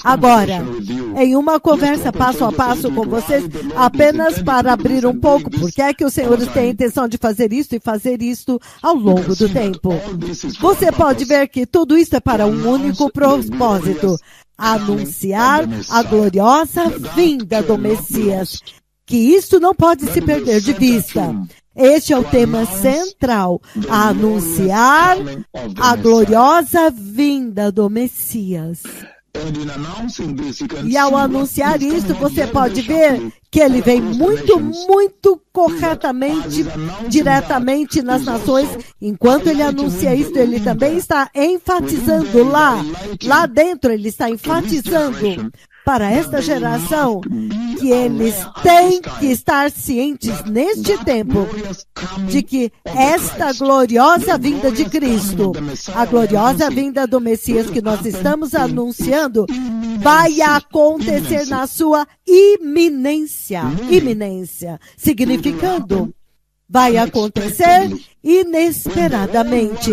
Agora, em uma conversa passo a passo com vocês, apenas para abrir um pouco, porque é que o Senhor tem a intenção de fazer isso e fazer isto ao longo do tempo. Você pode ver que tudo isso é para um único propósito: anunciar a gloriosa vinda do Messias. Que isto não pode se perder de vista. Este é o tema central: anunciar a gloriosa vinda do Messias. E ao anunciar isso, você pode ver que ele vem muito corretamente, diretamente nas nações. Enquanto ele anuncia isso, ele também está enfatizando lá dentro, ele está enfatizando para esta geração que eles têm que estar cientes neste tempo de que esta gloriosa vinda de Cristo, a gloriosa vinda do Messias que nós estamos anunciando, vai acontecer na sua iminência, significando vai acontecer inesperadamente.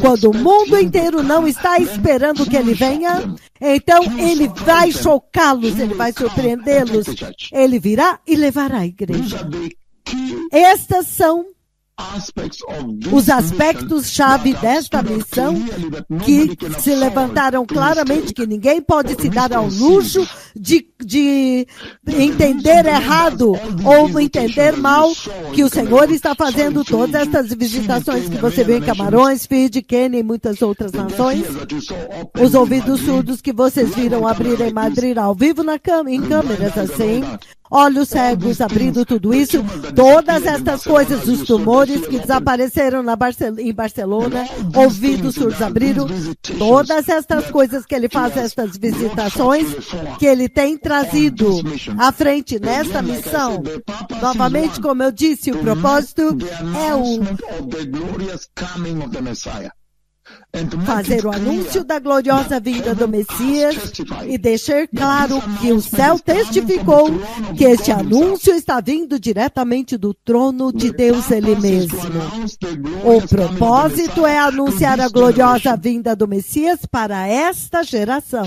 Quando o mundo inteiro não está esperando que ele venha, então ele vai chocá-los, ele vai surpreendê-los. Ele virá e levará a igreja. Estas são os aspectos-chave desta missão que se levantaram claramente, que ninguém pode se dar ao luxo de entender errado ou entender mal, que o Senhor está fazendo todas estas visitações que você vê em Camarões, Fiji, Quênia e muitas outras nações. Os ouvidos surdos que vocês viram abrir em Madrid ao vivo em câmeras assim. Olhos cegos abrindo tudo isso, todas estas coisas, os tumores que desapareceram em Barcelona, ouvidos surdos abriram, todas estas coisas que ele faz, estas visitações, que ele tem trazido à frente nesta missão. Novamente, como eu disse, o propósito é fazer o anúncio da gloriosa vinda do Messias e deixar claro que o céu testificou que este anúncio está vindo diretamente do trono de Deus Ele mesmo. O propósito é anunciar a gloriosa vinda do Messias para esta geração.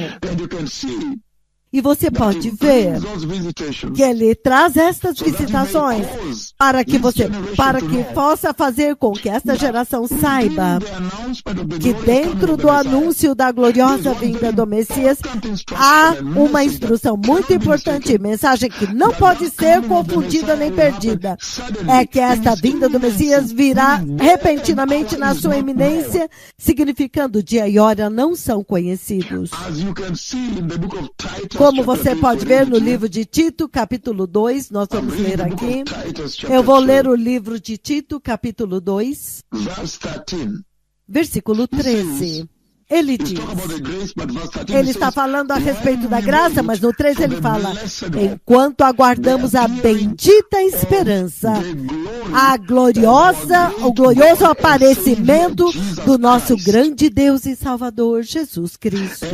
E você pode ver que ele traz estas visitações para que possa fazer com que esta geração saiba que dentro do anúncio da gloriosa vinda do Messias há uma instrução muito importante, mensagem que não pode ser confundida nem perdida. É que esta vinda do Messias virá repentinamente na sua iminência, significando dia e hora não são conhecidos. Como você pode ver no livro de Tito, capítulo 2, nós vamos ler aqui. Eu vou ler o livro de Tito, capítulo 2, versículo 13. Ele diz, ele está falando a respeito da graça, mas no 13 ele fala: enquanto aguardamos a bendita esperança, o glorioso aparecimento do nosso grande Deus e Salvador, Jesus Cristo.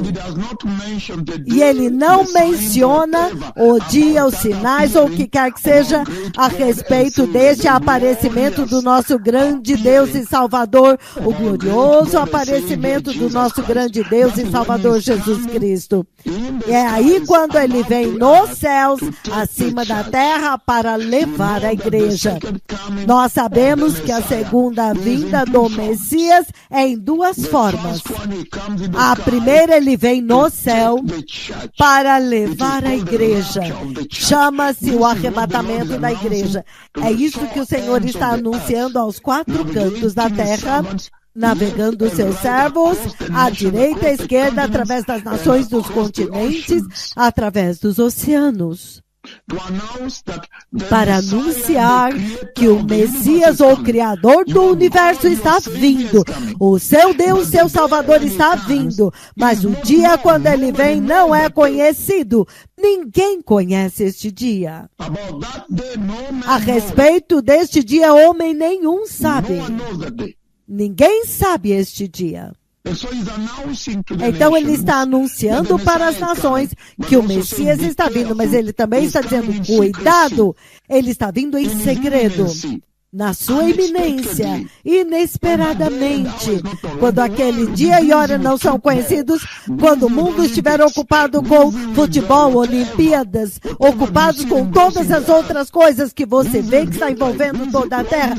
E ele não menciona o dia, os sinais ou o que quer que seja a respeito deste aparecimento do nosso grande Deus e Salvador, o glorioso aparecimento do nosso grande Deus e Salvador Jesus Cristo. E é aí quando ele vem nos céus, acima da terra, para levar a igreja. Nós sabemos que a segunda vinda do Messias é em duas formas. A primeira, ele vem no céu para levar a igreja. Chama-se o arrebatamento da igreja. É isso que o Senhor está anunciando aos quatro cantos da terra, navegando os seus servos à direita e à esquerda, através das nações, dos continentes, através dos oceanos, para anunciar que o Messias, o Criador do universo, está vindo. O seu Deus, seu Salvador, está vindo. Mas o dia quando ele vem não é conhecido. Ninguém conhece este dia. A respeito deste dia, homem nenhum sabe. Ninguém sabe este dia. Então ele está anunciando para as nações que o Messias está vindo, mas ele também está dizendo, cuidado, ele está vindo em segredo. na sua iminência, inesperadamente, quando aquele dia e hora não são conhecidos, quando o mundo estiver ocupado com futebol, Olimpíadas, ocupados com todas as outras coisas que você vê que está envolvendo toda a Terra,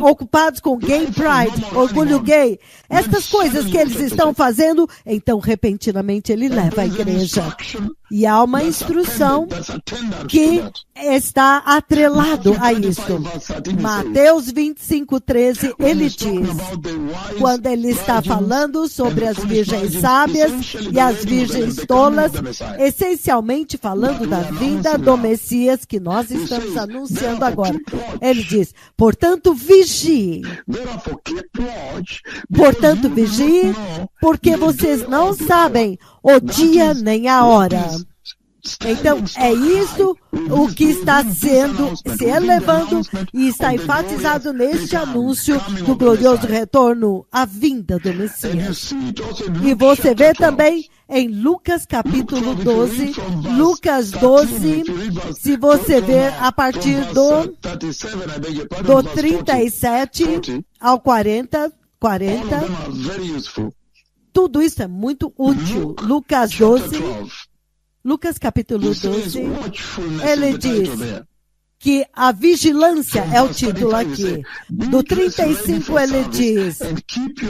ocupados com Gay Pride, orgulho gay, estas coisas que eles estão fazendo, então repentinamente ele leva a igreja. E há uma instrução que está atrelado a isso. Mateus 25:13, ele diz, quando ele está falando sobre as virgens sábias e as virgens tolas, essencialmente falando da vinda do Messias que nós estamos anunciando agora. Ele diz, portanto, vigie. Portanto, vigie, porque vocês não sabem o dia nem a hora. Então, é isso o que está se elevando e está enfatizado neste anúncio do glorioso retorno, a vinda do Messias. E você vê também em Lucas capítulo 12, Lucas 12, se você ver a partir do 37 ao 40, tudo isso é muito útil. Lucas 12, Lucas capítulo 12, ele diz que a vigilância é o título aqui. Do 35 ele diz,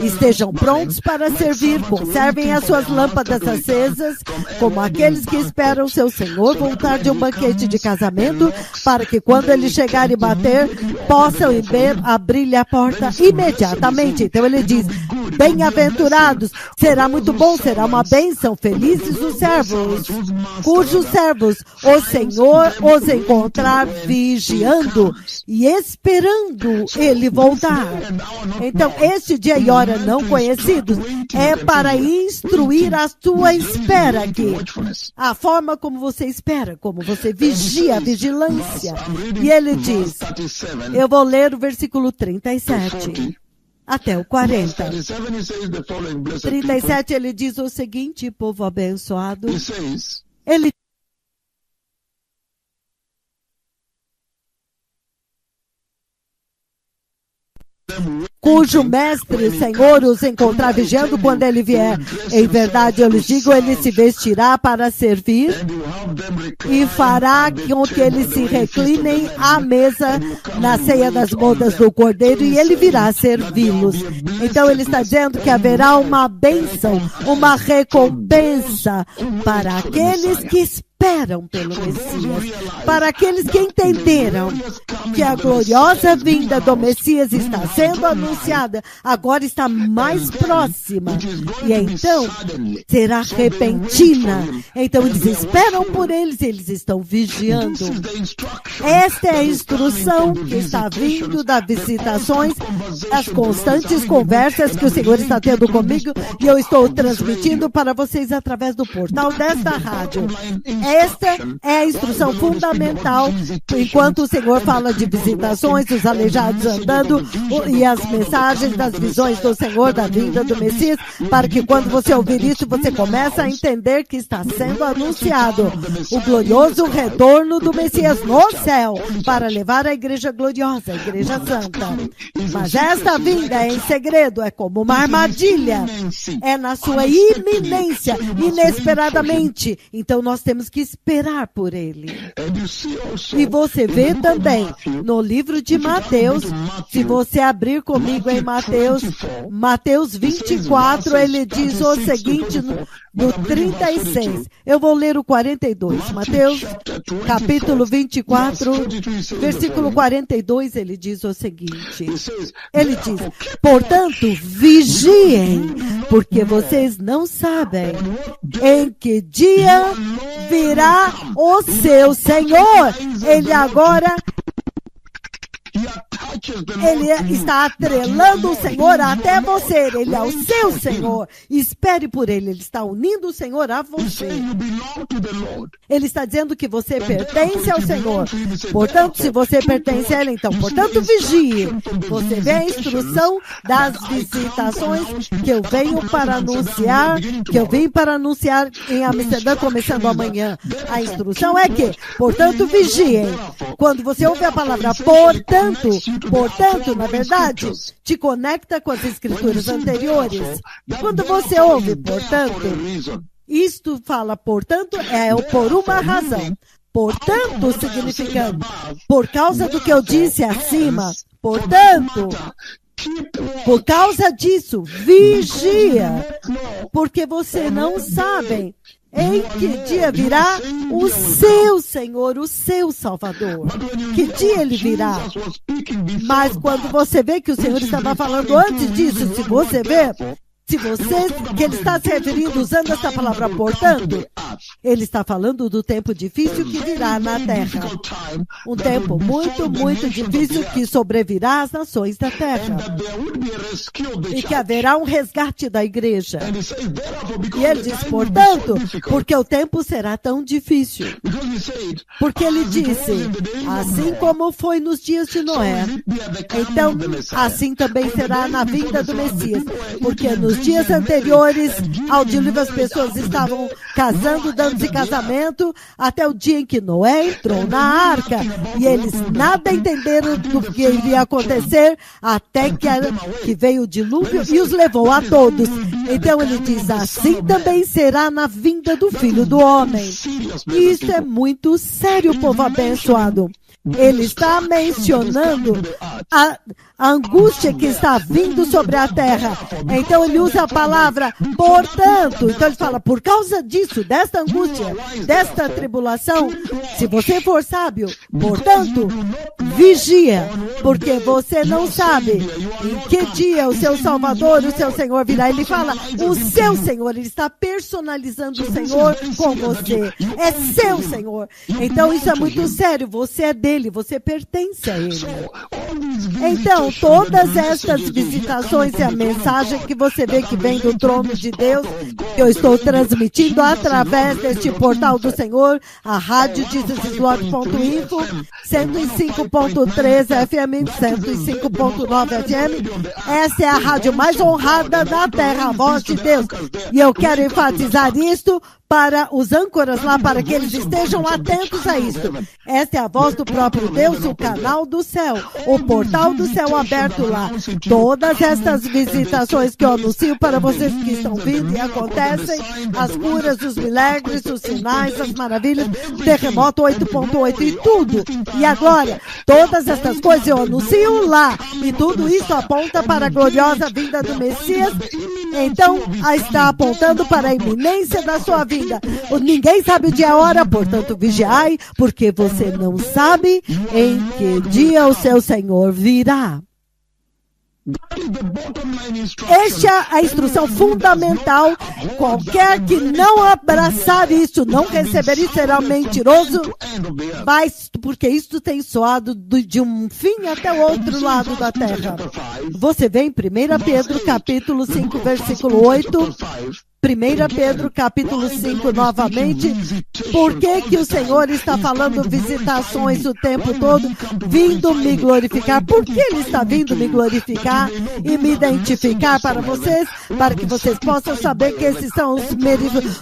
estejam prontos para servir, conservem as suas lâmpadas acesas, como aqueles que esperam seu Senhor voltar de um banquete de casamento, para que quando ele chegar e bater, possam abrir-lhe a porta imediatamente. Então ele diz, bem-aventurados, será muito bom, será uma bênção, felizes os servos, cujos servos o Senhor os encontrar vigiando e esperando ele voltar. Então, este dia e hora não conhecidos é para instruir a sua espera aqui. A forma como você espera, como você vigia, a vigilância. E ele diz, eu vou ler o versículo 37. Até o 40. 37 ele diz o seguinte, povo abençoado. Ele cujo mestre, o Senhor, os encontrar vigiando quando ele vier. Em verdade, eu lhes digo, ele se vestirá para servir e fará com que eles se reclinem à mesa na ceia das bodas do Cordeiro e ele virá servi-los. Então ele está dizendo que haverá uma bênção, uma recompensa para aqueles que esperam pelo Messias, para aqueles que entenderam que a gloriosa vinda do Messias está sendo anunciada, agora está mais próxima, e então será repentina. Então eles esperam por eles estão vigiando. Esta é a instrução que está vindo das visitações, das constantes conversas que o Senhor está tendo comigo, e eu estou transmitindo para vocês através do portal desta rádio. Esta é a instrução fundamental, enquanto o Senhor fala de visitações, os aleijados andando e as mensagens das visões do Senhor, da vinda do Messias, para que quando você ouvir isso, você começa a entender que está sendo anunciado o glorioso retorno do Messias no céu, para levar a igreja gloriosa, a igreja santa. Mas esta vinda é em segredo, é como uma armadilha, é na sua iminência, inesperadamente. Então nós temos que esperar por ele. E você vê também no livro de Mateus, se você abrir comigo em Mateus 24, ele diz o seguinte no 36. Eu vou ler o 42. Mateus capítulo 24, versículo 42, ele diz o seguinte. Ele diz, portanto, vigiem, porque vocês não sabem em que dia virá o seu Senhor. Ele agora ele está atrelando o Senhor até você. Ele é o seu Senhor. Espere por ele. Ele está unindo o Senhor a você. Ele está dizendo que você pertence ao Senhor. Portanto, se você pertence a ele, então, portanto, vigie. Você vê a instrução das visitações que eu venho para anunciar, que eu vim para anunciar em Amsterdã, começando amanhã. A instrução é que, portanto, vigiem. Quando você ouve a palavra portanto, Portanto, na verdade, te conecta com as escrituras anteriores. Quando você ouve, portanto, isto fala, portanto, é por uma razão. Portanto, significando, por causa do que eu disse acima, portanto, por causa disso, vigia, porque você não sabe em que dia virá o seu Senhor, o seu Salvador. Que dia ele virá? Mas quando você vê que o Senhor estava falando antes disso, se você vê, que ele está se referindo usando essa palavra, portanto, ele está falando do tempo difícil que virá na terra. Um tempo muito, muito difícil que sobrevirá às nações da terra. E que haverá um resgate da igreja. E ele diz, portanto, porque o tempo será tão difícil. Porque ele disse, assim como foi nos dias de Noé, então assim também será na vinda do Messias. Porque nos dias anteriores ao dilúvio as pessoas estavam casando, dando-se casamento, até o dia em que Noé entrou na arca. E eles nada entenderam do que iria acontecer, até que veio o dilúvio e os levou a todos. Então ele diz, assim também será na vinda do Filho do Homem. E isso é muito sério, povo abençoado. Ele está mencionando a angústia que está vindo sobre a terra. Então ele usa a palavra portanto. Então ele fala, por causa disso, desta angústia, desta tribulação, se você for sábio, portanto, vigia, porque você não sabe em que dia o seu Salvador, o seu Senhor virá. Ele fala, o seu Senhor, ele está personalizando o Senhor com você. É seu Senhor. Então isso é muito sério, você é dele, você pertence a ele. Então, todas estas visitações e a mensagem que você vê que vem do trono de Deus, que eu estou transmitindo através deste portal do Senhor, a rádio JesusIsLord.info, 105.3 FM, 105.9 FM. Essa é a rádio mais honrada da terra, a voz de Deus. E eu quero enfatizar isto para os âncoras lá, para que eles estejam atentos a isso. Esta é a voz do próprio Deus, o canal do céu, o portal do céu aberto lá. Todas estas visitações que eu anuncio para vocês que estão vindo e acontecem, as curas, os milagres, os sinais, as maravilhas, terremoto 8.8 e tudo. E agora, todas estas coisas eu anuncio lá. E tudo isso aponta para a gloriosa vinda do Messias. Então, está apontando para a iminência da sua vida. Ninguém sabe o dia e a hora, portanto vigiai, porque você não sabe em que dia o seu Senhor virá. Esta é a instrução fundamental. Qualquer que não abraçar isso, não receber isso, será mentiroso, porque isso tem soado de um fim até o outro lado da terra. Você vê em 1 Pedro capítulo 5, versículo 8. 1 Pedro capítulo 5 novamente. Por que o Senhor está falando visitações o tempo todo, vindo me glorificar? Por que Ele está vindo me glorificar e me identificar para vocês? Para que vocês possam saber que esses são os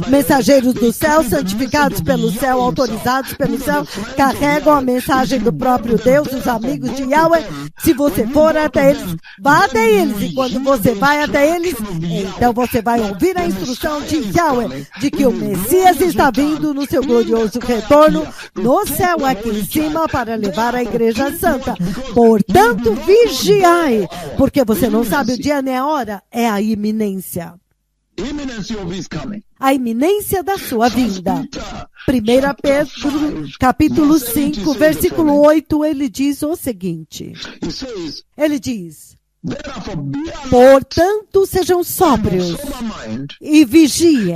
mensageiros do céu, santificados pelo céu, autorizados pelo céu, carregam a mensagem do próprio Deus, os amigos de Yahweh. Se você for até eles, vá até eles. E quando você vai até eles, então você vai ouvir a instrução de Yahweh, de que o Messias está vindo no seu glorioso retorno no céu aqui em cima para levar a igreja santa. Portanto, vigiai, porque você não sabe o dia nem a hora, é a iminência. A iminência da sua vinda. 1 Pedro, capítulo 5, versículo 8, ele diz o seguinte. Ele diz, portanto, sejam sóbrios e vigiem.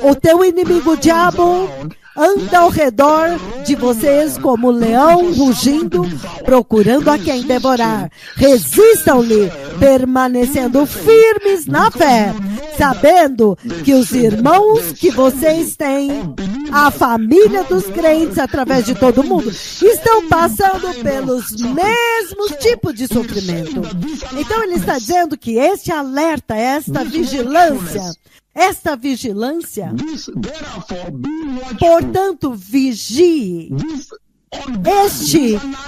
O teu inimigo, diabo, anda ao redor de vocês como um leão rugindo, procurando a quem devorar. Resistam-lhe, permanecendo firmes na fé, sabendo que os irmãos que vocês têm, a família dos crentes através de todo o mundo, estão passando pelos mesmos tipos de sofrimento. Então ele está dizendo que este alerta, esta vigilância, portanto, vigie.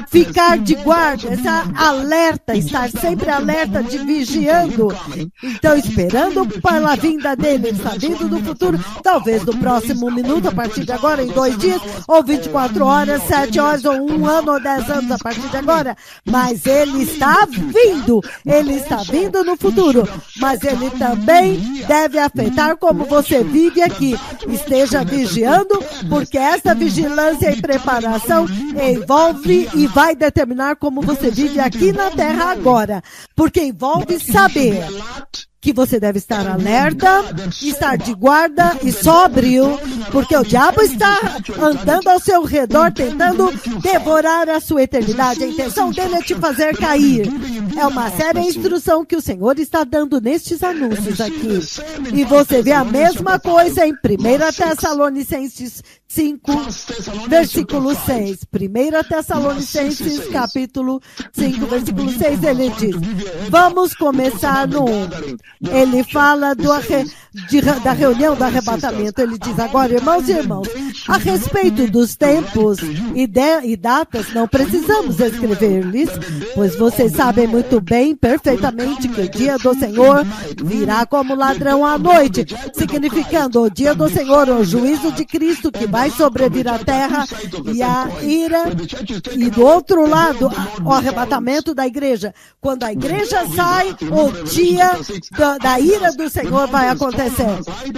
ficar de guarda, estar alerta, estar sempre alerta, de vigiando. Então, esperando pela vinda dele. Ele está vindo no futuro, talvez no próximo minuto, a partir de agora, em 2 dias, ou 24 horas, 7 horas, ou 1 ano, ou 10 anos a partir de agora. Mas ele está vindo no futuro. Mas ele também deve afetar como você vive aqui. Esteja vigiando, porque essa vigilância e preparação envolve e vai determinar como você vive aqui na Terra agora. Porque envolve saber que você deve estar alerta, estar de guarda e sóbrio, porque o diabo está andando ao seu redor, tentando devorar a sua eternidade. A intenção dele é te fazer cair. É uma séria instrução que o Senhor está dando nestes anúncios aqui. E você vê a mesma coisa em 1 Tessalonicenses 5, versículo 6. 1 Tessalonicenses, capítulo 5, versículo 6, ele diz, vamos começar no 1. Ele fala da reunião do arrebatamento. Ele diz agora, irmãos e irmãos, a respeito dos tempos e datas, não precisamos escrever-lhes, pois vocês sabem muito bem, perfeitamente, que o dia do Senhor virá como ladrão à noite, significando o dia do Senhor, o juízo de Cristo que vai sobrevir à terra e a ira, e do outro lado, o arrebatamento da igreja. Quando a igreja sai, o dia da ira do Senhor vai acontecer.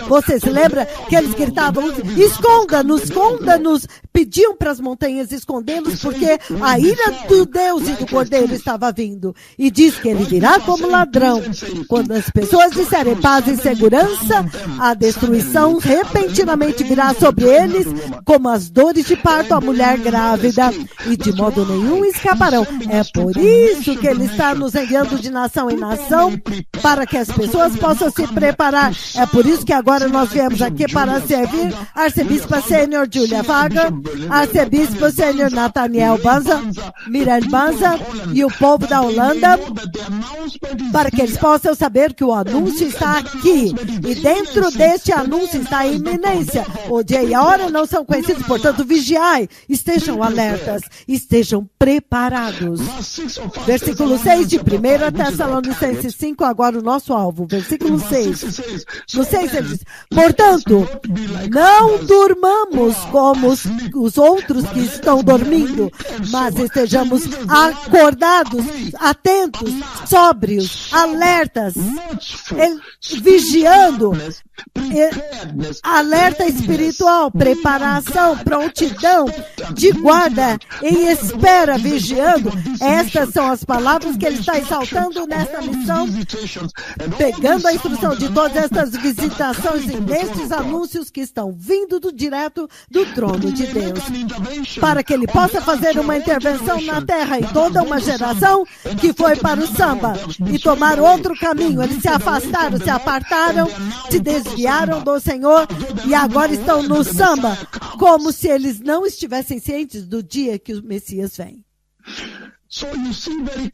Você se lembra que eles gritavam, esconda-nos, esconda-nos, pediam para as montanhas escondê-los, porque a ira do Deus e do Cordeiro estava vindo. E diz que ele virá como ladrão. Quando as pessoas disserem paz e segurança, a destruição repentinamente virá sobre eles, como as dores de parto à mulher grávida, e de modo nenhum escaparão. É por isso que ele está nos enviando de nação em nação, para que as pessoas possam se preparar. É por isso que agora nós viemos aqui para servir Arcebispa Sênior Julia Varga, Arcebispo Sênior Nathaniel Banza, Mirel Banza e o povo da Holanda, para que eles possam saber que o anúncio está aqui. E dentro deste anúncio está a iminência. O dia e a hora não são conhecidos, portanto, vigiai, estejam alertas, estejam preparados. Versículo 6 de 1 Tessalonicenses 5, agora o nosso alvo. Versículo 6. No 6 ele diz, portanto, não durmamos como os outros que estão dormindo, mas estejamos acordados, atentos, sóbrios, alertas, vigiando, alerta espiritual, preparação, prontidão, de guarda, em espera, vigiando. Estas são as palavras que ele está exaltando nesta missão, pegando a instrução de todas estas visitações e nestes anúncios que estão vindo direto do trono de Deus, para que ele possa fazer uma intervenção na terra, em toda uma geração que foi para o samba e tomar outro caminho. Eles se afastaram, se apartaram, se desviaram do Senhor e agora estão no samba, como se eles não estivessem cientes do dia que o Messias vem.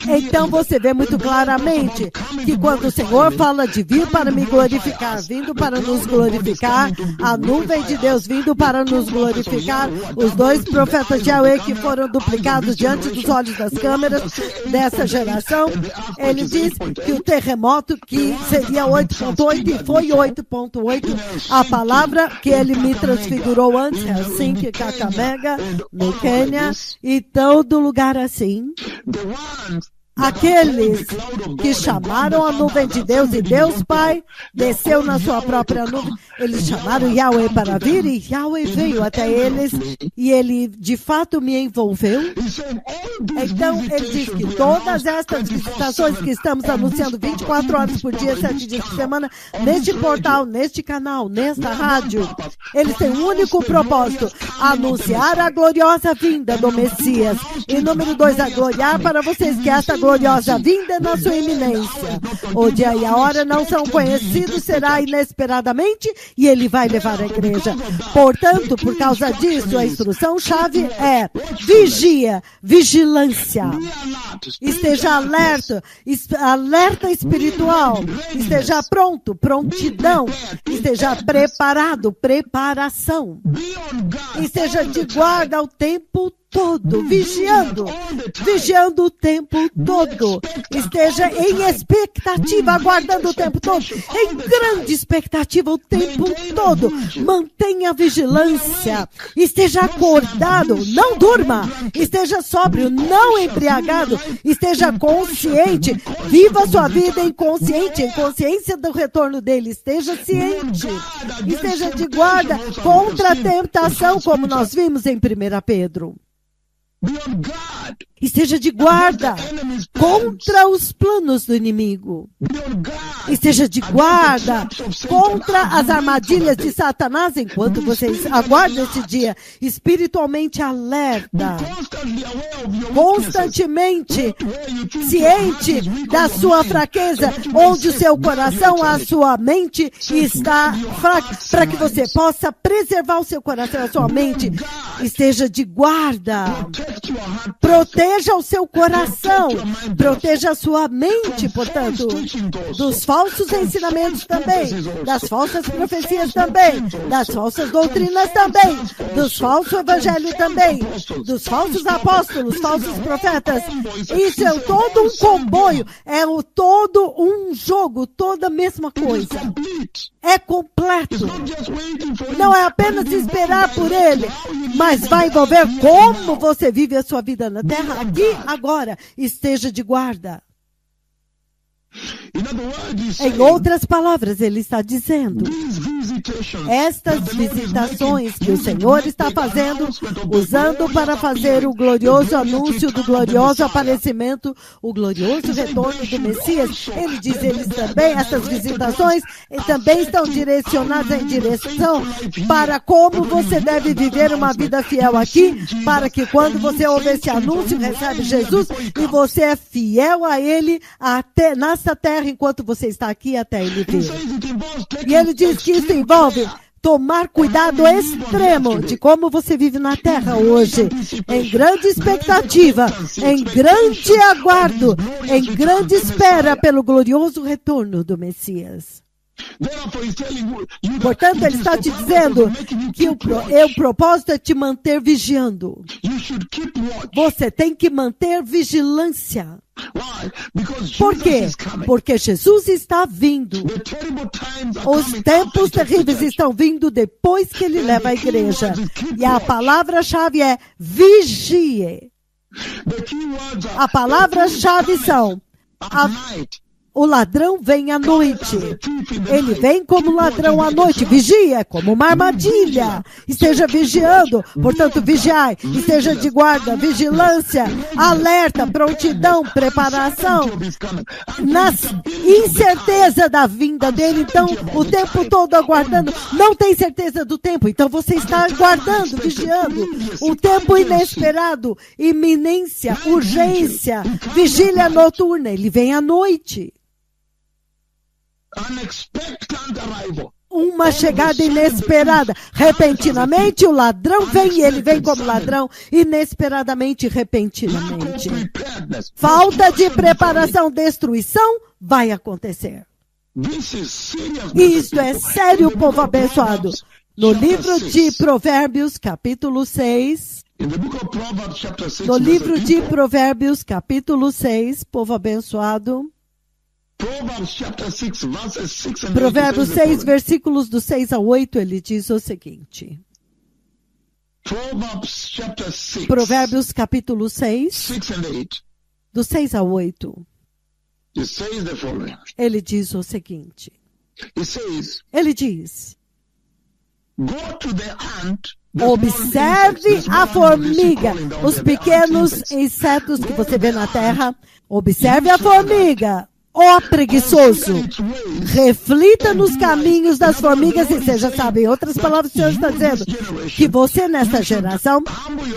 Então você vê muito claramente que quando o Senhor fala de vir para me glorificar, vindo para nos glorificar, a nuvem de Deus vindo para nos glorificar, os 2 profetas de Yahweh que foram duplicados diante dos olhos das câmeras dessa geração, ele diz que o terremoto que seria 8.8 e foi 8.8, a palavra que ele me transfigurou antes, Helsinki, Kakamega, no Quênia, e todo lugar assim. Aqueles que chamaram a nuvem de Deus e Deus Pai desceu na sua própria nuvem, eles chamaram Yahweh para vir e Yahweh veio até eles e ele de fato me envolveu. Então ele diz que todas estas visitações que estamos anunciando 24 horas por dia, 7 dias por semana, neste portal, neste canal, nesta rádio, eles têm um único propósito: anunciar a gloriosa vinda do Messias. E número 2, a gloriar para vocês que esta gloriosa vinda na sua iminência. O dia e a hora não são conhecidos, será inesperadamente e ele vai levar a igreja. Portanto, por causa disso, a instrução-chave é vigia, vigilância. Esteja alerta, alerta espiritual. Esteja pronto, prontidão. Esteja preparado, preparação. Esteja de guarda o tempo todo, vigiando o tempo todo. Esteja em expectativa, aguardando o tempo todo, em grande expectativa o tempo todo. Mantenha vigilância, esteja acordado, não durma, esteja sóbrio, não embriagado, esteja consciente, viva sua vida em consciência do retorno dele, esteja ciente, esteja de guarda contra a tentação, como nós vimos em 1 Pedro. Esteja de guarda contra os planos do inimigo. Esteja de guarda contra as armadilhas de Satanás enquanto vocês aguardam esse dia. Espiritualmente alerta. Constantemente ciente da sua fraqueza, onde o seu coração, a sua mente está fraca, para que você possa preservar o seu coração e a sua mente. Esteja de guarda. Proteja o seu coração, proteja a sua mente, portanto, dos falsos ensinamentos também, das falsas profecias também, das falsas doutrinas também, dos falsos evangelhos também, dos falsos apóstolos, falsos profetas. Isso é todo um comboio, todo um jogo, toda a mesma coisa. É completo. Não é apenas esperar por ele, mas vai envolver como você vive a sua vida na terra, aqui, agora. Esteja de guarda. Em outras palavras, ele está dizendo, estas visitações que o Senhor está fazendo, usando para fazer o glorioso anúncio do glorioso aparecimento, o glorioso retorno do Messias, ele diz, essas visitações também estão direcionadas em direção para como você deve viver uma vida fiel aqui, para que quando você ouve esse anúncio, recebe Jesus, e você é fiel a ele até nessa terra enquanto você está aqui até ele vir. E ele diz que isso envolve tomar cuidado extremo de como você vive na terra hoje, em grande expectativa, em grande aguardo, em grande espera pelo glorioso retorno do Messias. Portanto, ele está te dizendo que o propósito é te manter vigiando. Você tem que manter vigilância. Por quê? Porque Jesus está vindo. Os tempos terríveis estão vindo depois que ele leva a igreja. E a palavra-chave é vigie. A palavra-chave são o ladrão vem à noite. Ele vem como ladrão à noite. Vigia, como uma armadilha. Esteja vigiando. Portanto, vigiai. Esteja de guarda, vigilância, alerta, prontidão, preparação. Na incerteza da vinda dele, então, o tempo todo aguardando. Não tem certeza do tempo, então você está aguardando, vigiando. O tempo inesperado, iminência, urgência, vigília noturna. Ele vem à noite. Uma chegada inesperada. Repentinamente o ladrão vem e ele vem como ladrão. Inesperadamente, repentinamente. Falta de preparação, destruição vai acontecer. Isso é sério, povo abençoado. No livro de Provérbios, capítulo 6. No livro de Provérbios, capítulo 6, povo abençoado. Provérbios 6, versículos do 6 ao 8, ele diz o seguinte. Provérbios capítulo 6, do 6 ao 8. Ele diz o seguinte. Ele diz: observe a formiga, os pequenos insetos que você vê na terra. Observe a formiga. Ó preguiçoso, reflita nos caminhos das formigas e seja sábio. Em outras palavras, o Senhor está dizendo que você, nesta geração,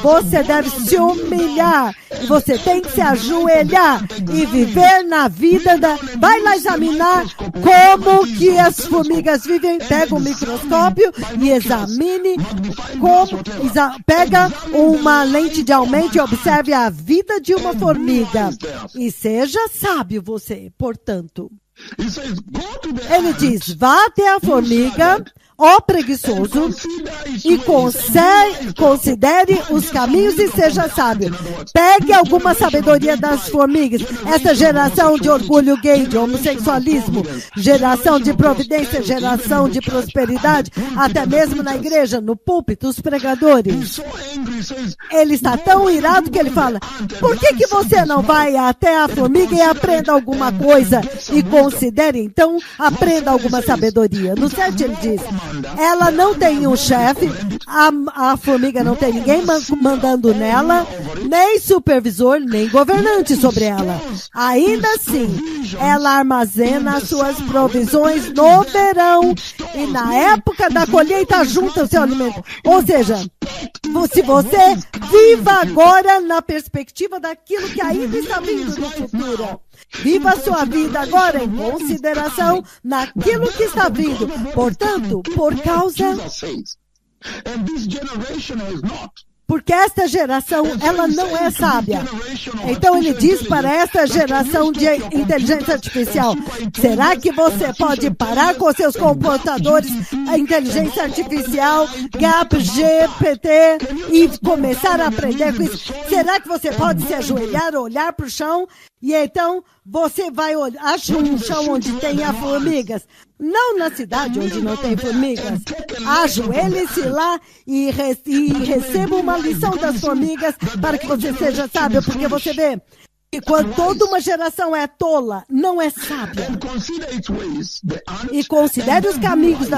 você deve se humilhar. E você tem que se ajoelhar e viver na vida da... Vai lá examinar como que as formigas vivem. Pega um microscópio e examine como... Pega uma lente de aumento e observe a vida de uma formiga. E seja sábio você. Portanto, ele diz, vá até a formiga, ó preguiçoso, e considere os caminhos e seja sábio. Pegue alguma sabedoria das formigas. Essa geração de orgulho gay, de homossexualismo, geração de providência, geração de prosperidade, até mesmo na igreja, no púlpito, os pregadores. Ele está tão irado que ele fala, por que você não vai até a formiga e aprenda alguma coisa e considere, então, aprenda alguma sabedoria. No 7 ele diz, ela não tem um chefe, a formiga não tem ninguém mandando nela, nem supervisor, nem governante sobre ela. Ainda assim, ela armazena suas provisões no verão e na época da colheita junta o seu alimento. Ou seja, se você viva agora na perspectiva daquilo que ainda está vindo no futuro. Viva a sua vida agora em consideração naquilo que está vindo. Portanto, por causa... Porque esta geração, ela não é sábia. Então ele diz para esta geração de inteligência artificial, será que você pode parar com seus computadores, a inteligência artificial, GAP, GPT, e começar a aprender com isso? Será que você pode se ajoelhar, olhar para o chão, e então você vai olhar, acha um chão onde tenha formigas? Não na cidade onde não tem formigas. Ajoelhe-se lá e receba uma lição das formigas para que você seja sábio, porque você vê que quando toda uma geração é tola, não é sábia. E considere os caminhos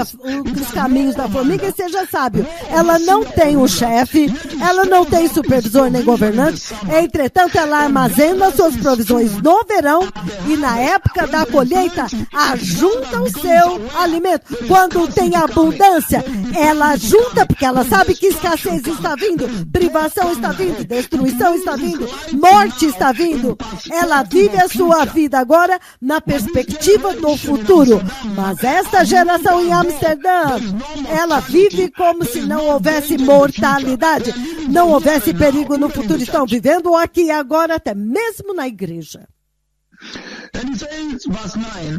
da formiga e seja sábio. Ela não tem um chefe, ela não tem supervisor nem governante, entretanto ela armazena suas provisões no verão e na época da colheita ajunta o seu alimento. Quando tem abundância, ela junta porque ela sabe que escassez está vindo, privação está vindo, destruição está vindo, morte está vindo. Ela vive a sua vida agora na perspectiva do futuro. Mas esta geração em Amsterdã, ela vive como se não houvesse mortalidade, não houvesse perigo no futuro. Estão vivendo aqui e agora, até mesmo na igreja.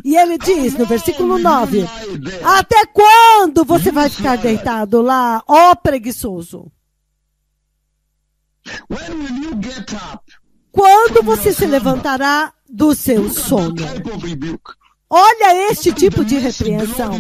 E ele diz no versículo 9, até quando você vai ficar deitado lá, ó preguiçoso? Quando você se levantará do seu sono? Olha este tipo de repreensão.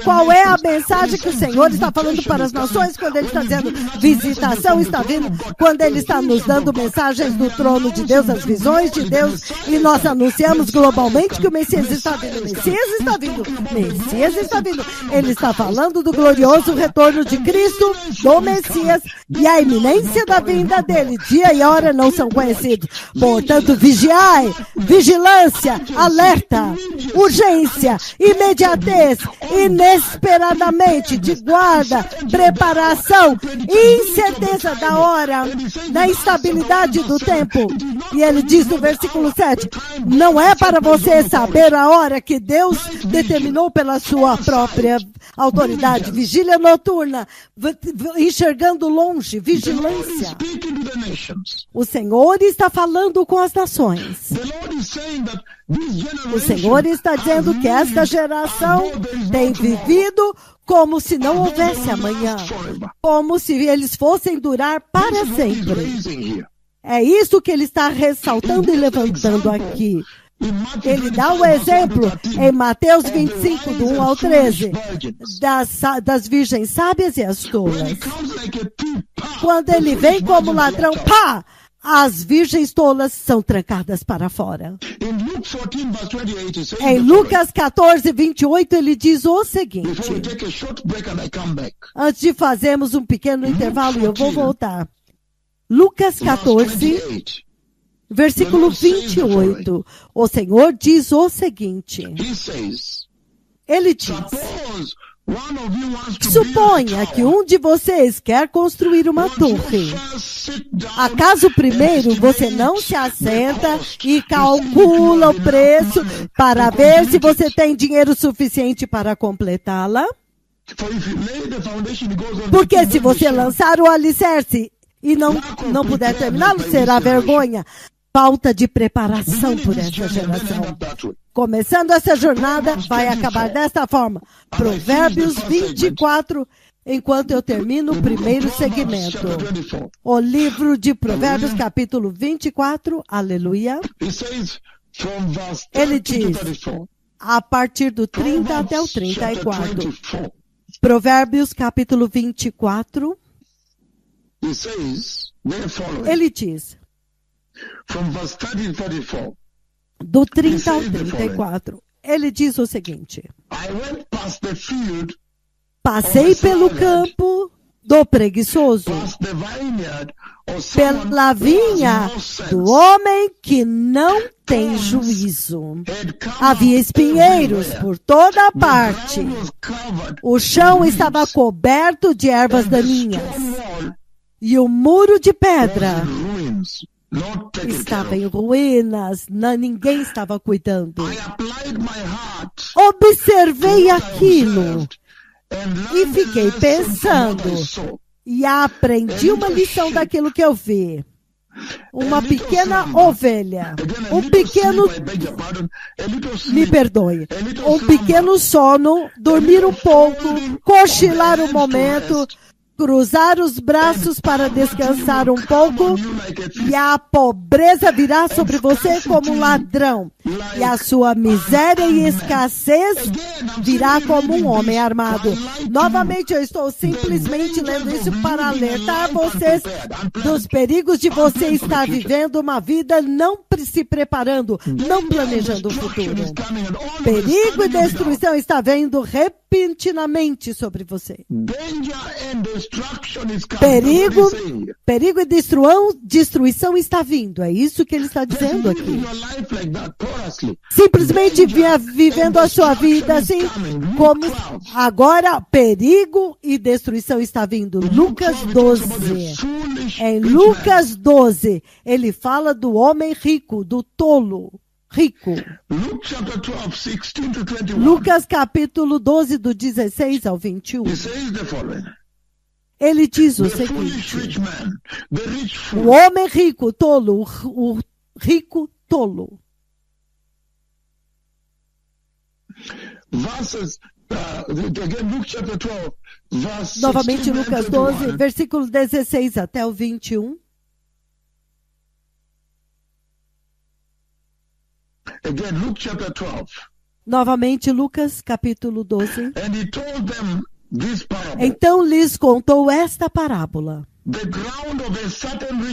Qual é a mensagem que o Senhor está falando para as nações quando Ele está dizendo visitação está vindo, quando Ele está nos dando mensagens do trono de Deus, as visões de Deus, e nós anunciamos globalmente que o Messias está vindo. O Messias está vindo. Messias está vindo. Ele está falando do glorioso retorno de Cristo, do Messias, e a iminência da vinda dele. Dia e hora não são conhecidos. Portanto, vigiai, vigilância, alerta, urgência, imediatez, inesperadamente, de guarda, preparação, incerteza da hora, da instabilidade do tempo. E ele diz no versículo 7, não é para você saber a hora que Deus determinou pela sua própria autoridade. Vigília noturna, enxergando longe, vigilância. O Senhor está falando com as nações. O Senhor está dizendo que esta geração tem vivido como se não houvesse amanhã, como se eles fossem durar para sempre. É isso que ele está ressaltando e levantando aqui. Ele dá o exemplo em Mateus 25, do 1 ao 13, das virgens sábias e as tolas. Quando ele vem como ladrão, pá! As virgens tolas são trancadas para fora. Em Lucas 14, 28, ele diz o seguinte. Antes de fazermos um pequeno intervalo, eu vou voltar. Lucas 14, versículo 28. O Senhor diz o seguinte. Ele diz: suponha que um de vocês quer construir uma torre. Acaso primeiro você não se assenta e calcula o preço para ver se você tem dinheiro suficiente para completá-la? Porque se você lançar o alicerce e não puder terminá-lo, será vergonha. falta de preparação por essa geração. Começando essa jornada, vai acabar desta forma. Provérbios 24, enquanto eu termino o primeiro segmento. O livro de Provérbios, capítulo 24, aleluia. Ele diz, a partir do 30 até o 34. Provérbios, capítulo 24. Ele diz, do 30 ao 34, ele diz o seguinte: passei pelo campo do preguiçoso, pela vinha do homem que não tem juízo. Havia espinheiros por toda a parte. O chão estava coberto de ervas daninhas. E o muro de pedra estava em ruínas, ninguém estava cuidando. Observei aquilo e fiquei pensando e aprendi uma lição daquilo que eu vi. Uma pequena ovelha, um pequeno sono, dormir um pouco, cochilar um momento, cruzar os braços para descansar um pouco, e a pobreza virá sobre você como um ladrão, e a sua miséria e escassez virá como um homem armado. Novamente, eu estou simplesmente lendo isso para alertar vocês dos perigos de você estar vivendo uma vida não se preparando, não planejando o futuro. Perigo e destruição está vindo repentinamente sobre você. Perigo e destruição está vindo. É isso que ele está dizendo aqui. Simplesmente vivendo a sua vida assim, como agora perigo e destruição está vindo. Lucas 12. Em Lucas 12, ele fala do homem rico, do tolo rico. Lucas capítulo 12, do 16 ao 21. Ele diz o seguinte: o homem rico, tolo, o rico tolo. Novamente, Lucas 12, versículo 16 até o 21. Novamente, Lucas capítulo 12. Então lhes contou esta parábola.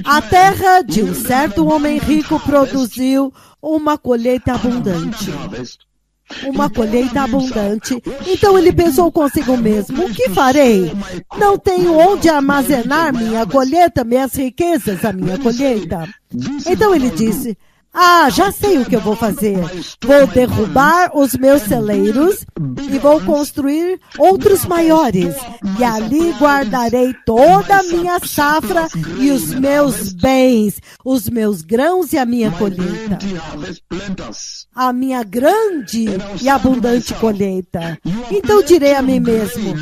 A terra de um certo homem rico produziu uma colheita abundante. Então ele pensou consigo mesmo: o que farei? Não tenho onde armazenar minha colheita, minhas riquezas, a minha colheita. Então ele disse: já sei o que eu vou fazer. Vou derrubar os meus celeiros e vou construir outros maiores. E ali guardarei toda a minha safra e os meus bens, os meus grãos e a minha colheita. A minha grande e abundante colheita. Então direi a mim mesmo: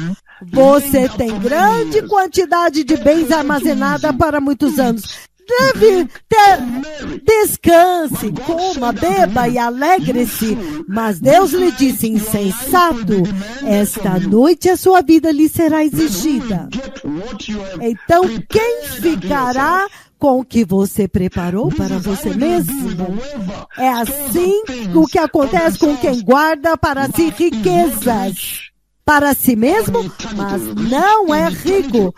você tem grande quantidade de bens armazenada para muitos anos. Deve ter, descanse, coma, beba e alegre-se. Mas Deus lhe disse: insensato, esta noite a sua vida lhe será exigida. Então quem ficará com o que você preparou para você mesmo? É assim o que acontece com quem guarda para si riquezas para si mesmo, mas não é rico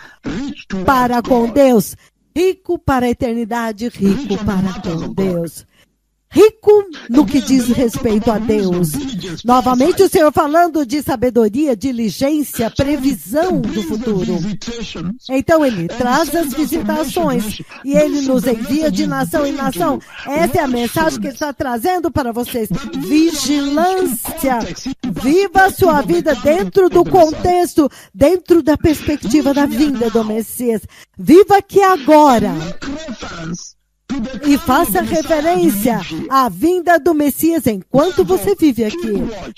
para com Deus. Rico para a eternidade, rico para com Deus. Rico no que diz respeito a Deus. Novamente o Senhor falando de sabedoria, diligência, previsão do futuro. Então ele traz as visitações e ele nos envia de nação em nação. Essa é a mensagem que ele está trazendo para vocês. Vigilância. Viva a sua vida dentro do contexto, dentro da perspectiva da vinda do Messias. Viva aqui agora. E faça referência à vinda do Messias enquanto você vive aqui.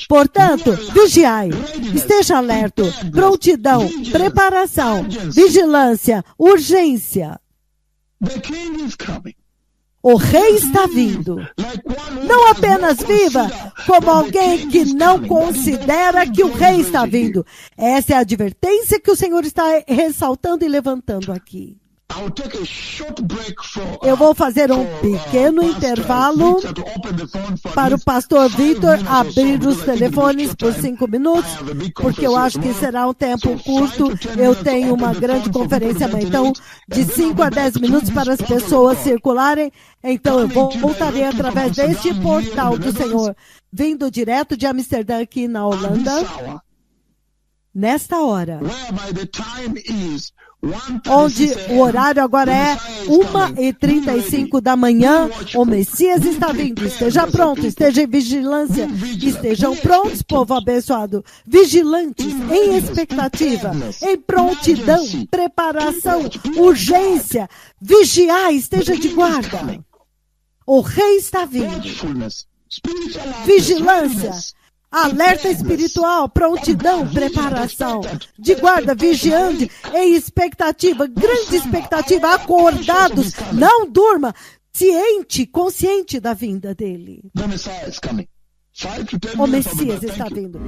Portanto, vigiai, esteja alerta, prontidão, preparação, vigilância, urgência. O rei está vindo. Não apenas viva, como alguém que não considera que o rei está vindo. Essa é a advertência que o Senhor está ressaltando e levantando aqui. Eu vou fazer um pequeno intervalo para o pastor Vitor abrir os telefones por 5 minutos, porque eu acho que será um tempo curto. Eu tenho uma grande conferência amanhã, então de 5 a 10 minutos para as pessoas circularem. Então eu voltarei através deste portal do Senhor, vindo direto de Amsterdã aqui na Holanda. Nesta hora, onde o horário agora é 1h35 da manhã, o Messias está vindo. Esteja pronto, esteja em vigilância. Estejam prontos, povo abençoado. Vigilantes, em expectativa, em prontidão, preparação, urgência. Vigiar, esteja de guarda. O rei está vindo. Vigilância. Alerta espiritual, prontidão, preparação, de guarda, vigiando, em expectativa, grande expectativa, acordados, não durma, ciente, consciente da vinda dele. O Messias está vindo.